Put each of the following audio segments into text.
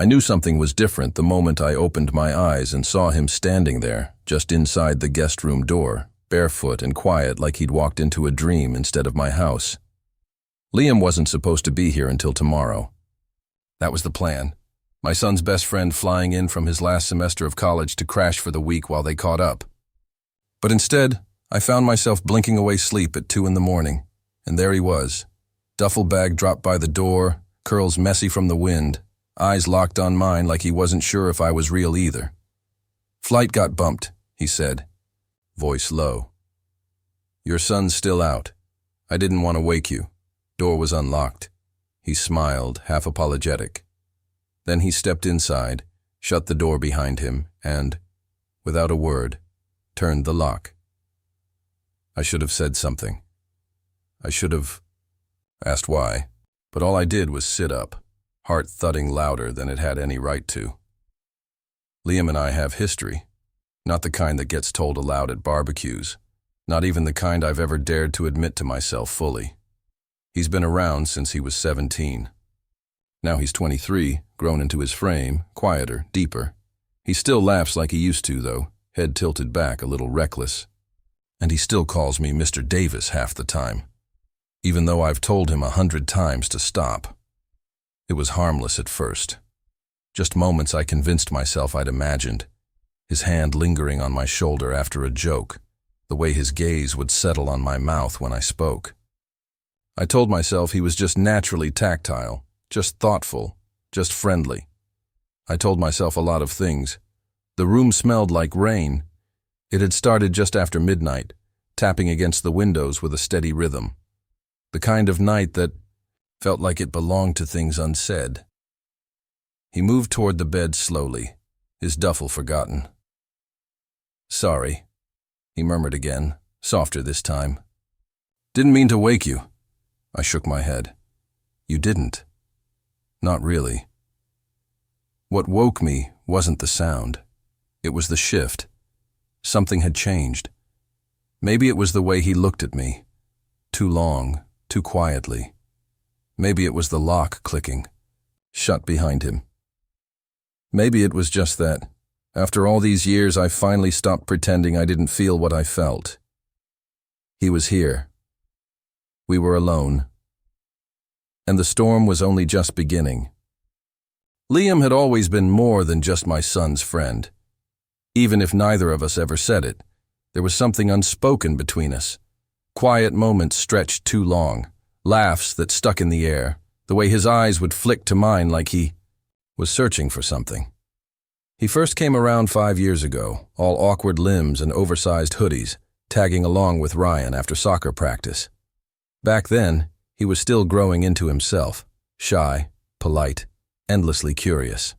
I knew something was different the moment I opened my eyes and saw him standing there, just inside the guest room door, barefoot and quiet like he'd walked into a dream instead of my house. Liam wasn't supposed to be here until tomorrow. That was the plan. My son's best friend flying in from his last semester of college to crash for the week while they caught up. But instead, I found myself blinking away sleep at 2 a.m, and there he was. Duffel bag dropped by the door, curls messy from the wind, eyes locked on mine like he wasn't sure if I was real either. "Flight got bumped," he said, voice low. "Your son's still out. I didn't want to wake you. Door was unlocked." He smiled, half apologetic. Then he stepped inside, shut the door behind him, and, without a word, turned the lock. I should have said something. I should have asked why, but all I did was sit up, heart thudding louder than it had any right to. Liam and I have history, not the kind that gets told aloud at barbecues, not even the kind I've ever dared to admit to myself fully. He's been around since he was 17. Now he's 23, grown into his frame, quieter, deeper. He still laughs like he used to, though, head tilted back, a little reckless. And he still calls me Mr. Davis half the time, even though I've told him 100 times to stop. It was harmless at first. Just moments I convinced myself I'd imagined. His hand lingering on my shoulder after a joke, the way his gaze would settle on my mouth when I spoke. I told myself he was just naturally tactile, just thoughtful, just friendly. I told myself a lot of things. The room smelled like rain. It had started just after midnight, tapping against the windows with a steady rhythm. The kind of night that felt like it belonged to things unsaid. He moved toward the bed slowly, his duffel forgotten. "Sorry," he murmured again, softer this time. "Didn't mean to wake you." I shook my head. "You didn't." "Not really." What woke me wasn't the sound. It was the shift. Something had changed. Maybe it was the way he looked at me. Too long, too quietly. Maybe it was the lock clicking, shut behind him. Maybe it was just that, after all these years, I finally stopped pretending I didn't feel what I felt. He was here. We were alone. And the storm was only just beginning. Liam had always been more than just my son's friend. Even if neither of us ever said it, there was something unspoken between us. Quiet moments stretched too long, laughs that stuck in the air, the way his eyes would flick to mine like he was searching for something. He first came around 5 years ago, all awkward limbs and oversized hoodies, tagging along with Ryan after soccer practice. Back then, he was still growing into himself, shy, polite, endlessly curious.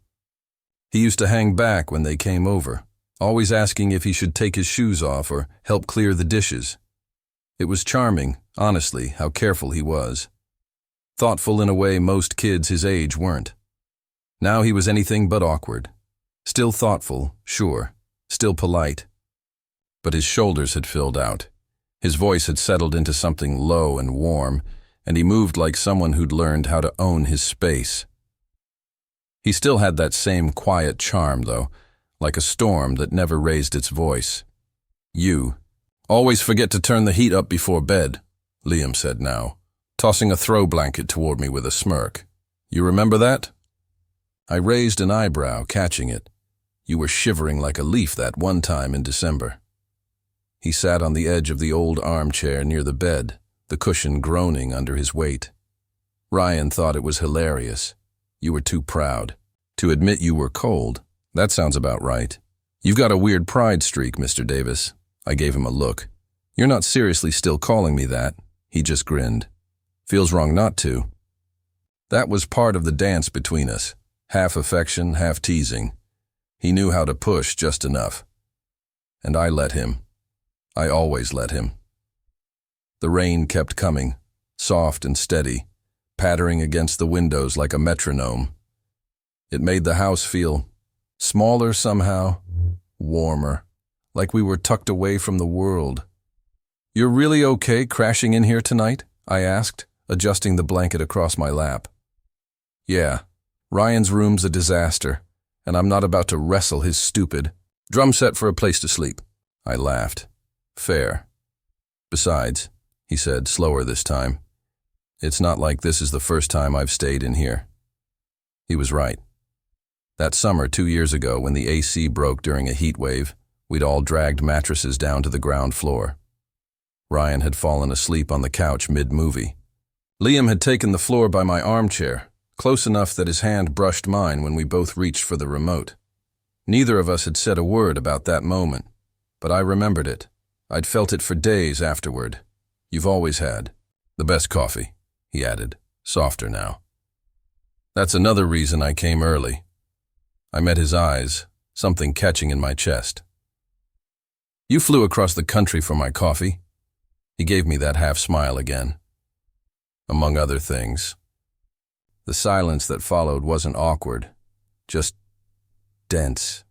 He used to hang back when they came over, always asking if he should take his shoes off or help clear the dishes. It was charming, honestly, how careful he was. Thoughtful in a way most kids his age weren't. Now he was anything but awkward. Still thoughtful, sure, still polite. But his shoulders had filled out. His voice had settled into something low and warm, and he moved like someone who'd learned how to own his space. He still had that same quiet charm, though, like a storm that never raised its voice. "You always forget to turn the heat up before bed," Liam said now, tossing a throw blanket toward me with a smirk. "You remember that?" I raised an eyebrow, catching it. "You were shivering like a leaf that one time in December." He sat on the edge of the old armchair near the bed, the cushion groaning under his weight. Ryan thought it was hilarious. "You were too proud to admit you were cold. That sounds about right. You've got a weird pride streak, Mr. Davis." I gave him a look. "You're not seriously still calling me that." He just grinned. "Feels wrong not to." That was part of the dance between us, half affection, half teasing. He knew how to push just enough. And I let him. I always let him. The rain kept coming, soft and steady, pattering against the windows like a metronome. It made the house feel smaller somehow, warmer, like we were tucked away from the world. "You're really okay crashing in here tonight?" I asked, adjusting the blanket across my lap. "Yeah, Ryan's room's a disaster, and I'm not about to wrestle his stupid drum set for a place to sleep. I laughed. Fair. Besides, he said, slower this time, it's not like this is the first time I've stayed in here. He was right. That summer 2 years ago, when the AC broke during a heat wave, we'd all dragged mattresses down to the ground floor. Ryan had fallen asleep on the couch mid-movie. Liam had taken the floor by my armchair, close enough that his hand brushed mine when we both reached for the remote. Neither of us had said a word about that moment, but I remembered it. I'd felt it for days afterward. You've always had the best coffee, he added, softer now. That's another reason I came early. I met his eyes, something catching in my chest. You flew across the country for my coffee. He gave me that half smile again. Among other things. The silence that followed wasn't awkward, just dense.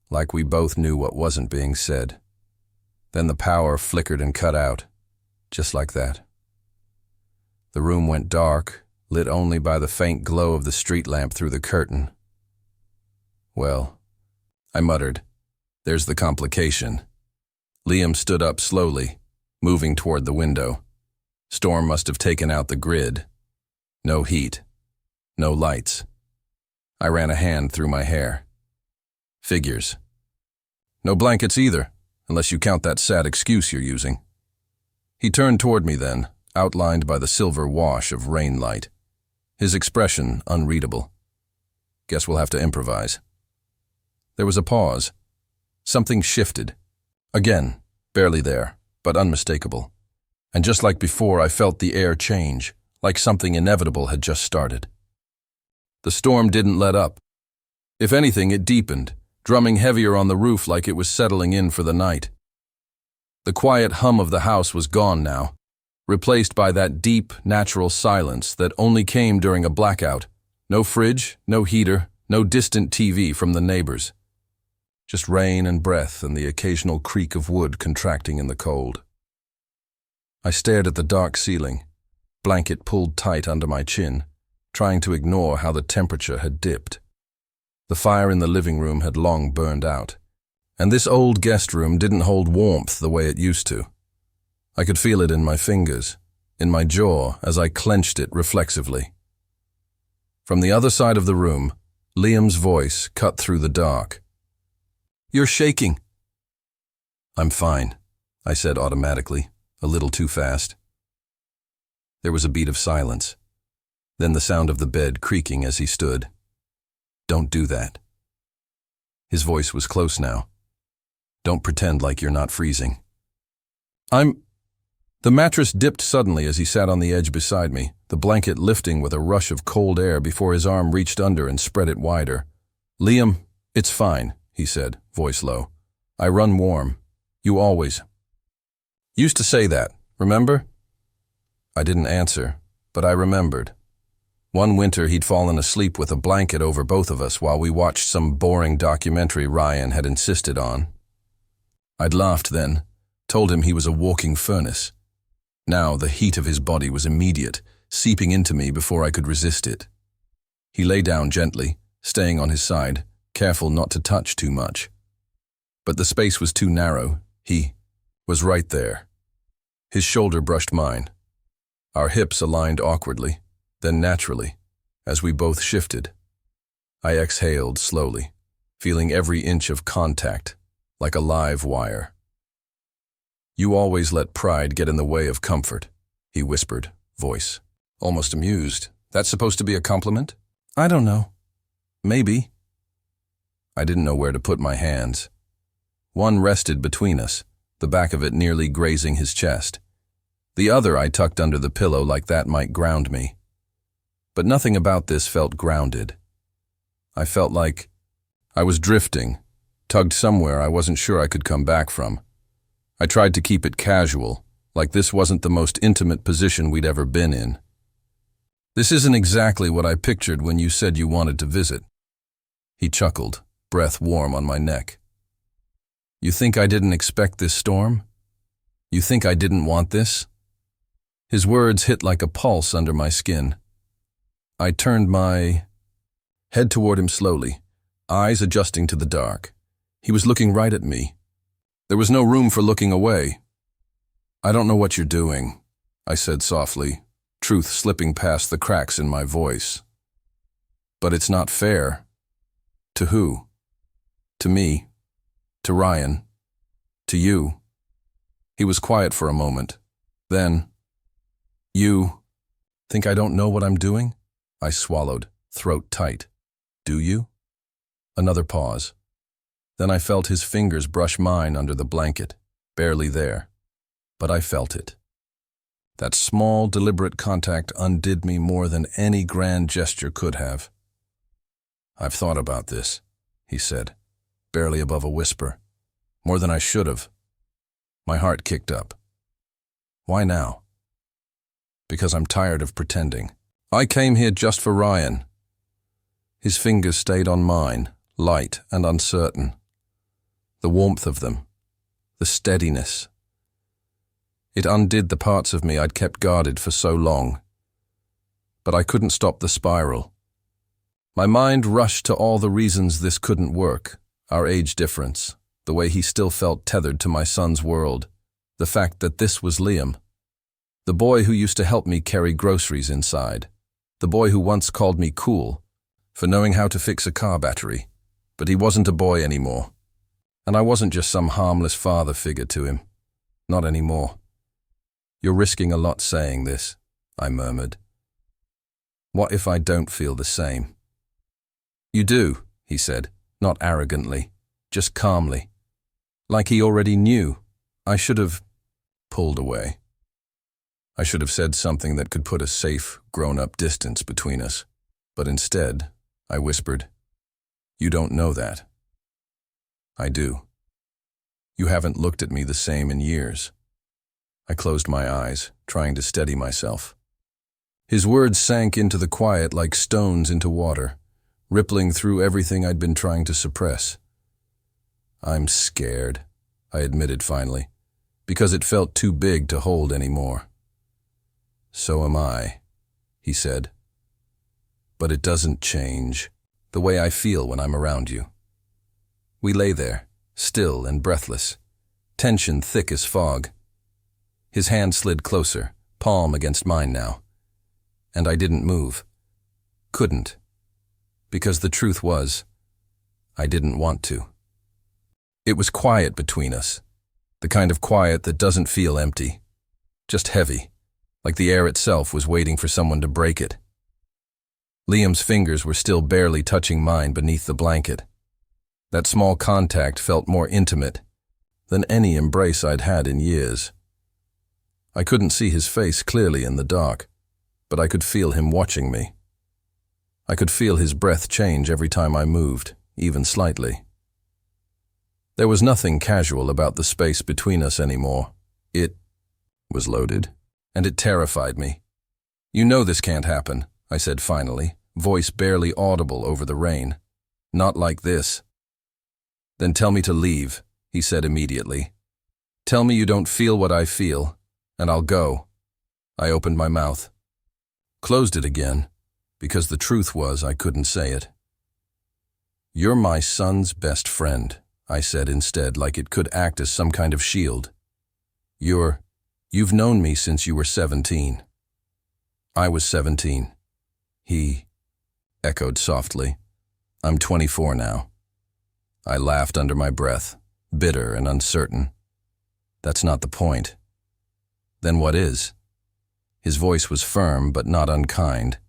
Like we both knew what wasn't being said. Then the power flickered and cut out, just like that. The room went dark, lit only by the faint glow of the street lamp through the curtain. Well, I muttered, there's the complication. Liam stood up slowly, moving toward the window. Storm must have taken out the grid. No heat. No lights. I ran a hand through my hair. Figures. No blankets either, unless you count that sad excuse you're using. He turned toward me then, outlined by the silver wash of rain light. His expression unreadable. Guess we'll have to improvise. There was a pause. Something shifted. Again, barely there, but unmistakable. And just like before, I felt the air change, like something inevitable had just started. The storm didn't let up. If anything, it deepened, drumming heavier on the roof like it was settling in for the night. The quiet hum of the house was gone now, replaced by that deep, natural silence that only came during a blackout. No fridge, no heater, no distant TV from the neighbors. Just rain and breath and the occasional creak of wood contracting in the cold. I stared at the dark ceiling, blanket pulled tight under my chin, trying to ignore how the temperature had dipped. The fire in the living room had long burned out, and this old guest room didn't hold warmth the way it used to. I could feel it in my fingers, in my jaw as I clenched it reflexively. From the other side of the room, Liam's voice cut through the dark. "You're shaking." "I'm fine," I said automatically, a little too fast. There was a beat of silence, then the sound of the bed creaking as he stood. "Don't do that." His voice was close now. "Don't pretend like you're not freezing." The mattress dipped suddenly as he sat on the edge beside me, the blanket lifting with a rush of cold air before his arm reached under and spread it wider. "Liam, it's fine," he said, voice low. "I run warm. You always used to say that, remember?" I didn't answer, but I remembered. One winter he'd fallen asleep with a blanket over both of us while we watched some boring documentary Ryan had insisted on. I'd laughed then, told him he was a walking furnace. Now the heat of his body was immediate, seeping into me before I could resist it. He lay down gently, staying on his side, careful not to touch too much. But the space was too narrow. He was right there. His shoulder brushed mine. Our hips aligned awkwardly, then naturally, as we both shifted. I exhaled slowly, feeling every inch of contact, like a live wire. "You always let pride get in the way of comfort," he whispered, voice almost amused. "That's supposed to be a compliment?" "I don't know. Maybe." I didn't know where to put my hands. One rested between us, the back of it nearly grazing his chest. The other I tucked under the pillow like that might ground me. But nothing about this felt grounded. I felt like I was drifting, tugged somewhere I wasn't sure I could come back from. I tried to keep it casual, like this wasn't the most intimate position we'd ever been in. "This isn't exactly what I pictured when you said you wanted to visit." He chuckled, breath warm on my neck. "You think I didn't expect this storm? You think I didn't want this?" His words hit like a pulse under my skin. I turned my head toward him slowly, eyes adjusting to the dark. He was looking right at me. There was no room for looking away. "I don't know what you're doing," I said softly, truth slipping past the cracks in my voice. "But it's not fair." "To who?" "To me. To Ryan. To you." He was quiet for a moment. Then, "You think I don't know what I'm doing?" I swallowed, throat tight. "Do you?" Another pause. Then I felt his fingers brush mine under the blanket, barely there. But I felt it. That small, deliberate contact undid me more than any grand gesture could have. "I've thought about this," he said, barely above a whisper. "More than I should have." My heart kicked up. "Why now?" "Because I'm tired of pretending. I came here just for Ryan." His fingers stayed on mine, light and uncertain. The warmth of them, the steadiness. It undid the parts of me I'd kept guarded for so long. But I couldn't stop the spiral. My mind rushed to all the reasons this couldn't work: our age difference, the way he still felt tethered to my son's world, the fact that this was Liam, the boy who used to help me carry groceries inside, the boy who once called me cool for knowing how to fix a car battery. But he wasn't a boy anymore. And I wasn't just some harmless father figure to him. Not anymore. "You're risking a lot saying this," I murmured. "What if I don't feel the same?" "You do," he said, not arrogantly, just calmly. Like he already knew. I should have pulled away. I should have said something that could put a safe, grown-up distance between us. But instead, I whispered, "You don't know that." "I do. You haven't looked at me the same in years." I closed my eyes, trying to steady myself. His words sank into the quiet like stones into water, rippling through everything I'd been trying to suppress. "I'm scared," I admitted finally, because it felt too big to hold anymore. "So am I," he said. "But it doesn't change the way I feel when I'm around you." We lay there, still and breathless, tension thick as fog. His hand slid closer, palm against mine now. And I didn't move. Couldn't. Because the truth was, I didn't want to. It was quiet between us, the kind of quiet that doesn't feel empty, just heavy, like the air itself was waiting for someone to break it. Liam's fingers were still barely touching mine beneath the blanket. That small contact felt more intimate than any embrace I'd had in years. I couldn't see his face clearly in the dark, but I could feel him watching me. I could feel his breath change every time I moved, even slightly. There was nothing casual about the space between us anymore. It was loaded, and it terrified me. "You know this can't happen," I said finally, voice barely audible over the rain. "Not like this." "Then tell me to leave," he said immediately. "Tell me you don't feel what I feel, and I'll go." I opened my mouth, closed it again, because the truth was I couldn't say it. "You're my son's best friend," I said instead, like it could act as some kind of shield. You've known me since you were 17. I was 17. He echoed softly. "I'm 24 now." I laughed under my breath, bitter and uncertain. "That's not the point." "Then what is?" His voice was firm but not unkind.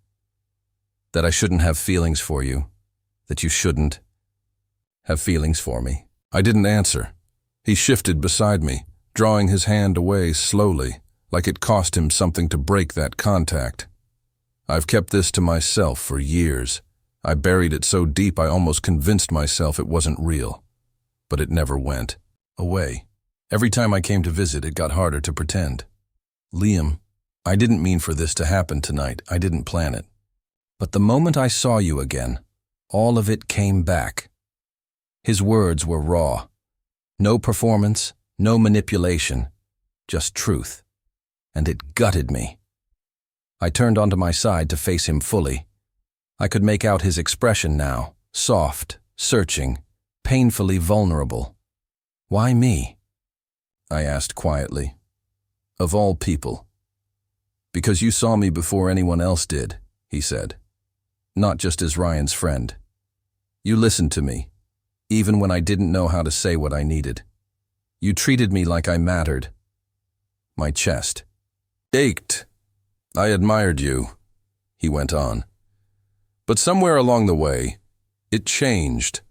"That I shouldn't have feelings for you. That you shouldn't have feelings for me." I didn't answer. He shifted beside me, drawing his hand away slowly, like it cost him something to break that contact. I've kept this to myself for years. I buried it so deep I almost convinced myself it wasn't real. But it never went away. Every time I came to visit, it got harder to pretend. "Liam, I didn't mean for this to happen tonight. I didn't plan it. But the moment I saw you again, all of it came back." His words were raw. No performance, no manipulation, just truth. And it gutted me. I turned onto my side to face him fully. I could make out his expression now, soft, searching, painfully vulnerable. "Why me?" I asked quietly. "Of all people." "Because you saw me before anyone else did," he said. "Not just as Ryan's friend. You listened to me, even when I didn't know how to say what I needed. You treated me like I mattered." My chest ached. "I admired you," he went on. "But somewhere along the way, it changed.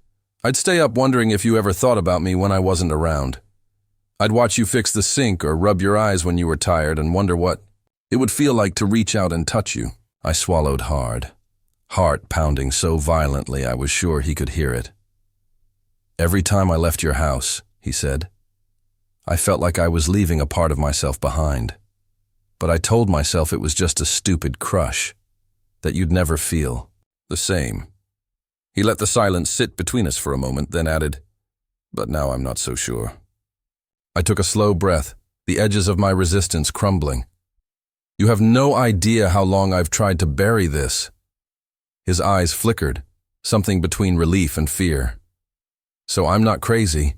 I'd stay up wondering if you ever thought about me when I wasn't around. I'd watch you fix the sink or rub your eyes when you were tired and wonder what it would feel like to reach out and touch you." I swallowed hard, heart pounding so violently I was sure he could hear it. "Every time I left your house," he said, "I felt like I was leaving a part of myself behind. But I told myself it was just a stupid crush, that you'd never feel the same." He let the silence sit between us for a moment, then added, "But now I'm not so sure." I took a slow breath, the edges of my resistance crumbling. "You have no idea how long I've tried to bury this." His eyes flickered, something between relief and fear. "So I'm not crazy?"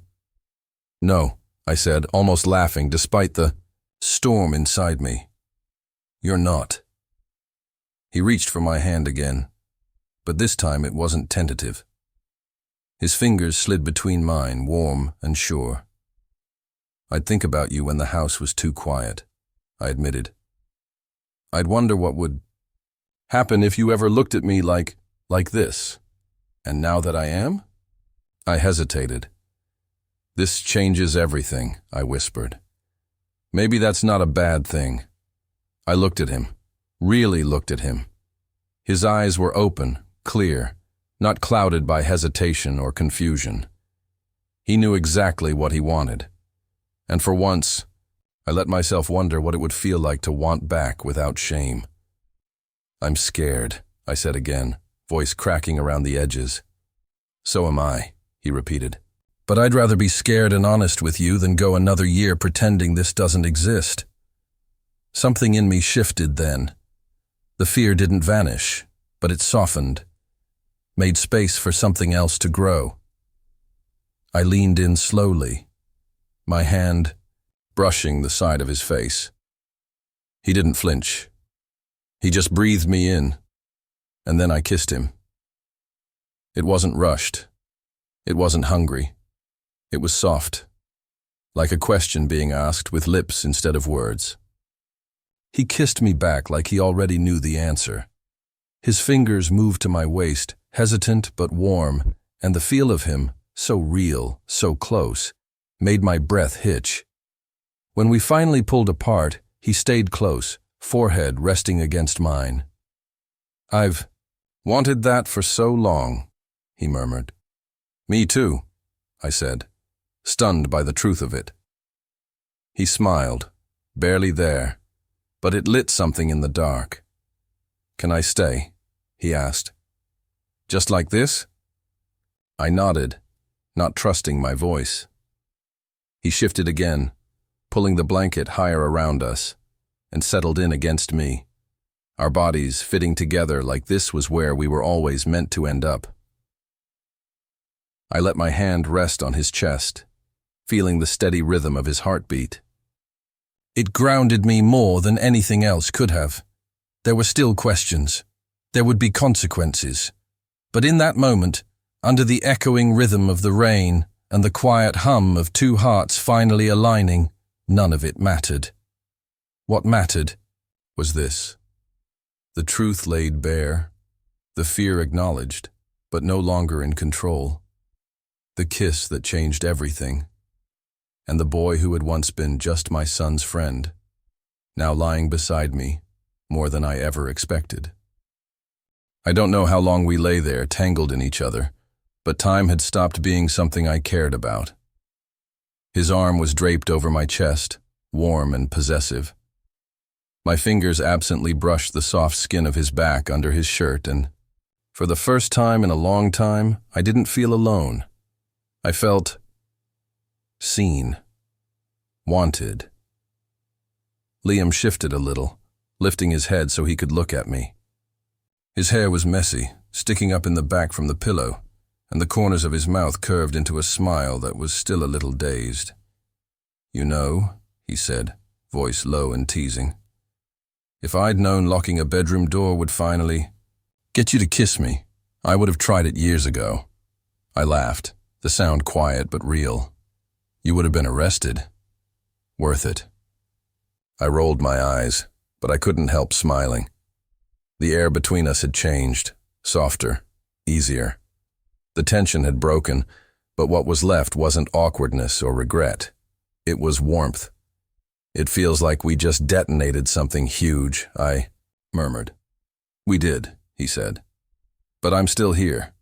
"No," I said, almost laughing despite the storm inside me. "You're not." He reached for my hand again, but this time it wasn't tentative. His fingers slid between mine, warm and sure. "I'd think about you when the house was too quiet," I admitted. "I'd wonder what would happen if you ever looked at me like this. And now that I am?" I hesitated. "This changes everything," I whispered. "Maybe that's not a bad thing." I looked at him, really looked at him. His eyes were open, clear, not clouded by hesitation or confusion. He knew exactly what he wanted. And for once, I let myself wonder what it would feel like to want back without shame. "I'm scared," I said again, voice cracking around the edges. "So am I," he repeated. "But I'd rather be scared and honest with you than go another year pretending this doesn't exist." Something in me shifted then. The fear didn't vanish, but it softened, made space for something else to grow. I leaned in slowly, my hand brushing the side of his face. He didn't flinch. He just breathed me in, and then I kissed him. It wasn't rushed. It wasn't hungry. It was soft, like a question being asked with lips instead of words. He kissed me back like he already knew the answer. His fingers moved to my waist, hesitant but warm, and the feel of him, so real, so close, made my breath hitch. When we finally pulled apart, he stayed close, forehead resting against mine. "I've wanted that for so long," he murmured. "Me too," I said, stunned by the truth of it. He smiled, barely there, but it lit something in the dark. "Can I stay?" he asked. "Just like this?" I nodded, not trusting my voice. He shifted again, pulling the blanket higher around us, and settled in against me, our bodies fitting together like this was where we were always meant to end up. I let my hand rest on his chest, feeling the steady rhythm of his heartbeat. It grounded me more than anything else could have. There were still questions. There would be consequences. But in that moment, under the echoing rhythm of the rain and the quiet hum of two hearts finally aligning, none of it mattered. What mattered was this. The truth laid bare, the fear acknowledged, but no longer in control. The kiss that changed everything. And the boy who had once been just my son's friend, now lying beside me, more than I ever expected. I don't know how long we lay there, tangled in each other, but time had stopped being something I cared about. His arm was draped over my chest, warm and possessive. My fingers absently brushed the soft skin of his back under his shirt, and for the first time in a long time, I didn't feel alone. I felt seen, wanted. Liam shifted a little, lifting his head so he could look at me. His hair was messy, sticking up in the back from the pillow, and the corners of his mouth curved into a smile that was still a little dazed. "You know," he said, voice low and teasing, "if I'd known locking a bedroom door would finally get you to kiss me, I would have tried it years ago." I laughed, the sound quiet but real. "You would have been arrested. Worth it." I rolled my eyes, but I couldn't help smiling. The air between us had changed, softer, easier. The tension had broken, but what was left wasn't awkwardness or regret. It was warmth. "It feels like we just detonated something huge," I murmured. "We did," he said. "But I'm still here,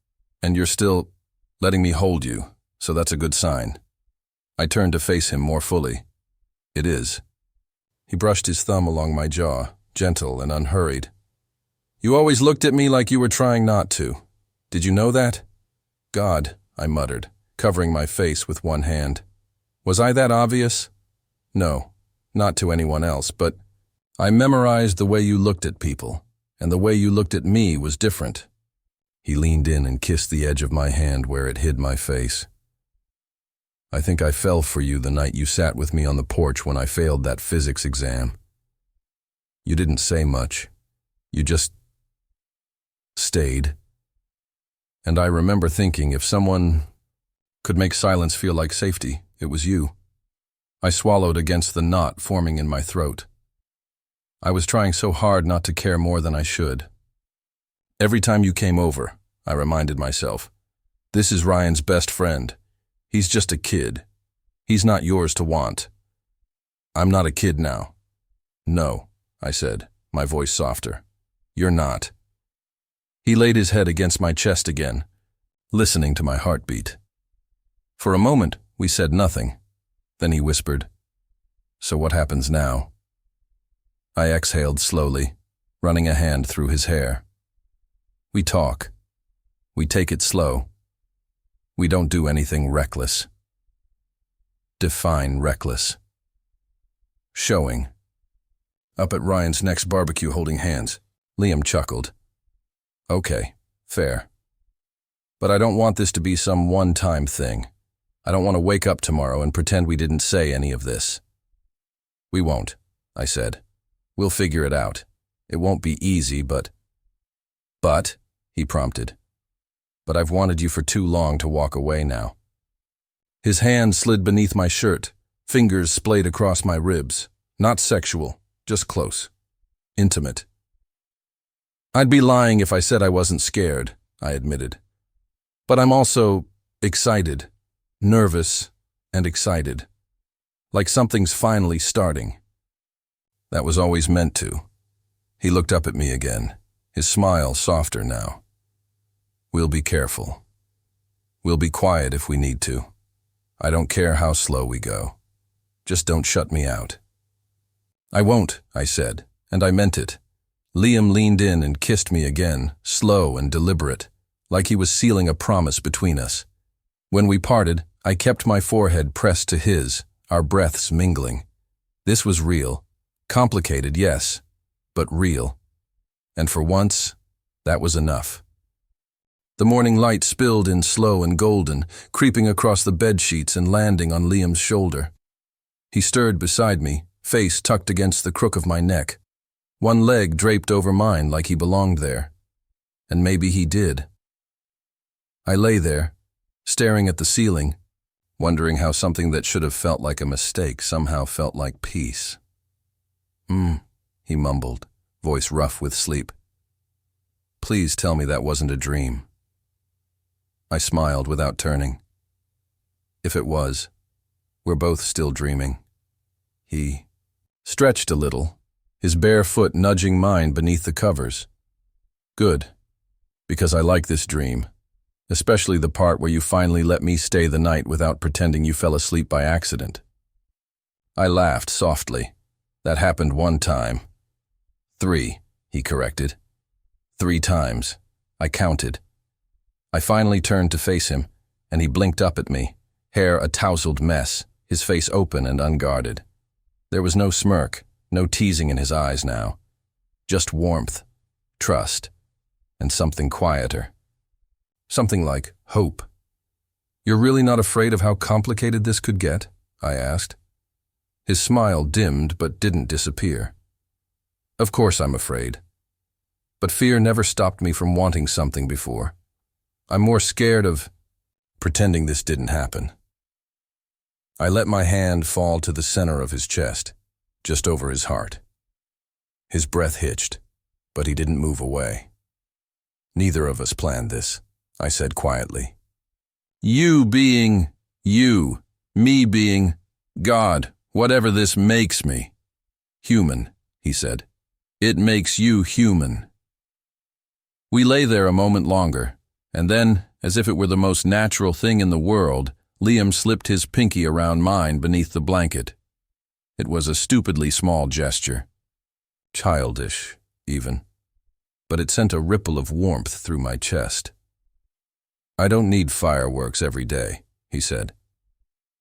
and you're still letting me hold you, so that's a good sign." I turned to face him more fully. "It is." He brushed his thumb along my jaw, gentle and unhurried. "You always looked at me like you were trying not to. Did you know that?" "God," I muttered, covering my face with one hand. "Was I that obvious?" "No, not to anyone else, but I memorized the way you looked at people, and the way you looked at me was different." He leaned in and kissed the edge of my hand where it hid my face. "I think I fell for you the night you sat with me on the porch when I failed that physics exam. You didn't say much. You just stayed. And I remember thinking if someone could make silence feel like safety, it was you." I swallowed against the knot forming in my throat. I was trying so hard not to care more than I should. "Every time you came over," I reminded myself, "this is Ryan's best friend. He's just a kid. He's not yours to want." "I'm not a kid now." "No," I said, my voice softer. "You're not." He laid his head against my chest again, listening to my heartbeat. For a moment, we said nothing. Then he whispered, "So what happens now?" I exhaled slowly, running a hand through his hair. "We talk. We take it slow. We don't do anything reckless." Define reckless. Showing. Up at Ryan's next barbecue holding hands, Liam chuckled. "Okay, fair. But I don't want this to be some one-time thing. I don't want to wake up tomorrow and pretend we didn't say any of this." "We won't," I said. "We'll figure it out. It won't be easy, but—" "But," he prompted. "But I've wanted you for too long to walk away now." His hand slid beneath my shirt, fingers splayed across my ribs. Not sexual, just close. Intimate. "I'd be lying if I said I wasn't scared," I admitted. "But I'm also excited. Nervous and excited. Like something's finally starting." That was always meant to. He looked up at me again, his smile softer now. "We'll be careful. We'll be quiet if we need to. I don't care how slow we go. Just don't shut me out." "I won't," I said, and I meant it. Liam leaned in and kissed me again, slow and deliberate, like he was sealing a promise between us. When we parted, I kept my forehead pressed to his, our breaths mingling. This was real. Complicated, yes, but real. And for once, that was enough. The morning light spilled in slow and golden, creeping across the bed sheets and landing on Liam's shoulder. He stirred beside me, face tucked against the crook of my neck. One leg draped over mine like he belonged there. And maybe he did. I lay there, staring at the ceiling, wondering how something that should have felt like a mistake somehow felt like peace. He mumbled, voice rough with sleep. "Please tell me that wasn't a dream." I smiled without turning. "If it was, we're both still dreaming." He stretched a little, his bare foot nudging mine beneath the covers. "Good, because I like this dream, especially the part where you finally let me stay the night without pretending you fell asleep by accident." I laughed softly. "That happened one time." "3," he corrected. 3 times. I counted. I finally turned to face him, and he blinked up at me, hair a tousled mess, his face open and unguarded. There was no smirk, no teasing in his eyes now. Just warmth, trust, and something quieter. Something like hope. "You're really not afraid of how complicated this could get?" I asked. His smile dimmed but didn't disappear. "Of course I'm afraid. But fear never stopped me from wanting something before. I'm more scared of pretending this didn't happen." I let my hand fall to the center of his chest, just over his heart. His breath hitched, but he didn't move away. "Neither of us planned this," I said quietly. "You being you, me being God, whatever this makes me." "Human," he said. "It makes you human." We lay there a moment longer, and then, as if it were the most natural thing in the world, Liam slipped his pinky around mine beneath the blanket. It was a stupidly small gesture. Childish, even. But it sent a ripple of warmth through my chest. "I don't need fireworks every day," he said.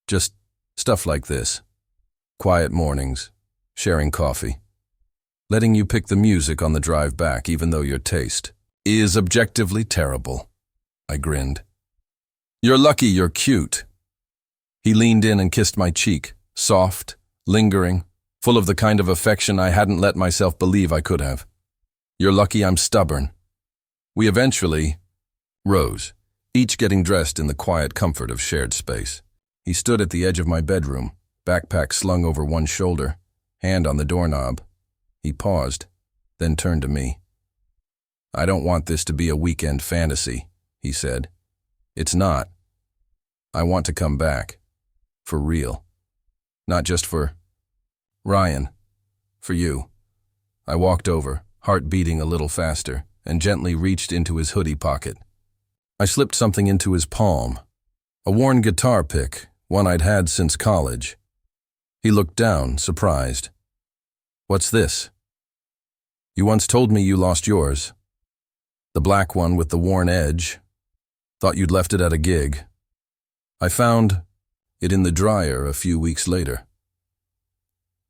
"Just stuff like this. Quiet mornings, sharing coffee. Letting you pick the music on the drive back even though your taste is objectively terrible." I grinned. "You're lucky you're cute." He leaned in and kissed my cheek, soft, lingering, full of the kind of affection I hadn't let myself believe I could have. "You're lucky I'm stubborn." We eventually rose, each getting dressed in the quiet comfort of shared space. He stood at the edge of my bedroom, backpack slung over one shoulder, hand on the doorknob. He paused, then turned to me. "I don't want this to be a weekend fantasy," he said. "It's not. I want to come back. For real. Not just for Ryan. For you." I walked over, heart beating a little faster, and gently reached into his hoodie pocket. I slipped something into his palm. A worn guitar pick, one I'd had since college. He looked down, surprised. "What's this?" "You once told me you lost yours. The black one with the worn edge. Thought you'd left it at a gig. I found it in the dryer a few weeks later."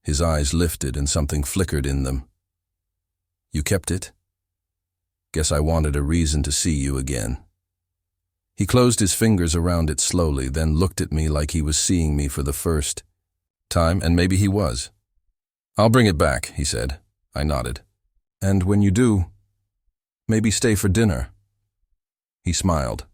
His eyes lifted and something flickered in them. "You kept it? Guess I wanted a reason to see you again." He closed his fingers around it slowly, then looked at me like he was seeing me for the first time, and maybe he was. "I'll bring it back," he said. I nodded. "And when you do, maybe stay for dinner." He smiled.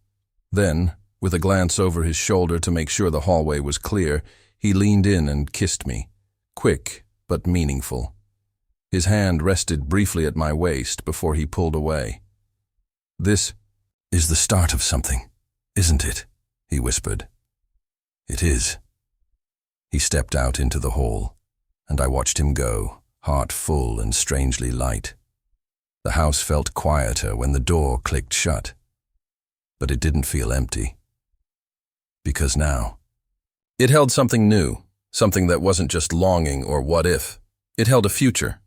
Then, with a glance over his shoulder to make sure the hallway was clear, he leaned in and kissed me, quick but meaningful. His hand rested briefly at my waist before he pulled away. "This is the start of something, isn't it?" he whispered. "It is." He stepped out into the hall, and I watched him go, heart full and strangely light. The house felt quieter when the door clicked shut, but it didn't feel empty. Because now, it held something new, something that wasn't just longing or what if. It held a future.